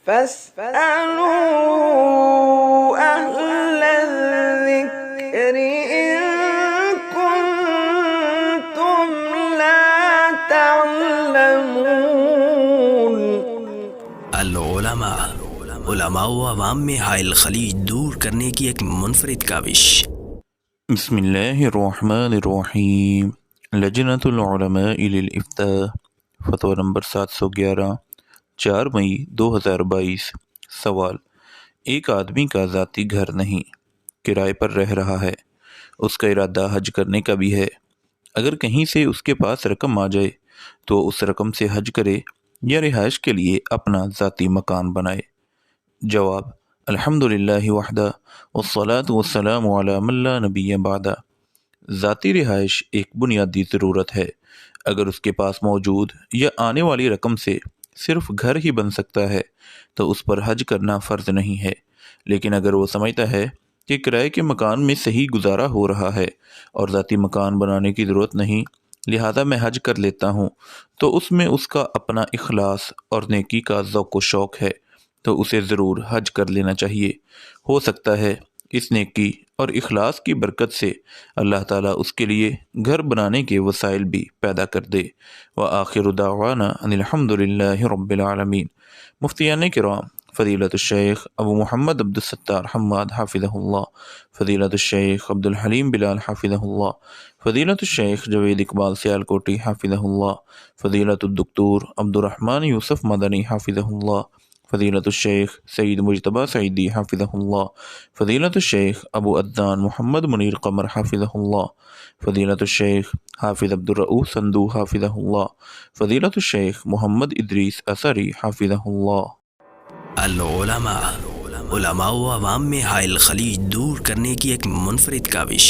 فاسألوا أهل الذكر إن كنتم لا تعلمون۔ علماء و عوام میں حائل خلیج دور کرنے کی ایک منفرد کاوش۔ بسم اللہ الرحمن الرحیم۔ لجنۃ العلماء للافتاء فتویٰ نمبر 711 4 مئی 2022۔ سوال: ایک آدمی کا ذاتی گھر نہیں، کرائے پر رہ رہا ہے، اس کا ارادہ حج کرنے کا بھی ہے، اگر کہیں سے اس کے پاس رقم آ جائے تو اس رقم سے حج کرے یا رہائش کے لیے اپنا ذاتی مکان بنائے؟ جواب: الحمدللہ وحدہ والصلاة والسلام علی من لا نبی بعدہ۔ ذاتی رہائش ایک بنیادی ضرورت ہے۔ اگر اس کے پاس موجود یا آنے والی رقم سے صرف گھر ہی بن سکتا ہے تو اس پر حج کرنا فرض نہیں ہے، لیکن اگر وہ سمجھتا ہے کہ کرائے کے مکان میں صحیح گزارا ہو رہا ہے اور ذاتی مکان بنانے کی ضرورت نہیں، لہذا میں حج کر لیتا ہوں، تو اس میں اس کا اپنا اخلاص اور نیکی کا ذوق و شوق ہے، تو اسے ضرور حج کر لینا چاہیے۔ ہو سکتا ہے اس نیکی اور اخلاص کی برکت سے اللہ تعالیٰ اس کے لیے گھر بنانے کے وسائل بھی پیدا کر دے۔ وآخر دعوانا ان الحمدللہ رب العالمین۔ مفتیان کرام فضیلت الشیخ ابو محمد عبدالستار حماد حافظہ اللہ، فضیلت الشیخ عبدالحلیم بلال حافظہ اللہ، فضیلت الشیخ جوید اقبال سیالکوٹی حافظہ اللہ، فضیلت الدکتور عبدالرحمن یوسف مدنی حافظہ اللہ، فضیلت الشیخ سید مجتبیٰ سعیدی حافظہ اللہ، فضیلت الشیخ ابو عدنان محمد منیر قمر حافظہ اللہ، فضیلت الشیخ حافظ عبدالرؤوف صندوق حافظہ اللہ، فضیلت الشیخ محمد ادریس اثری حافظہ اللہ۔ علماء و عوام میں حائل خلیج دور کرنے کی ایک منفرد کاوش۔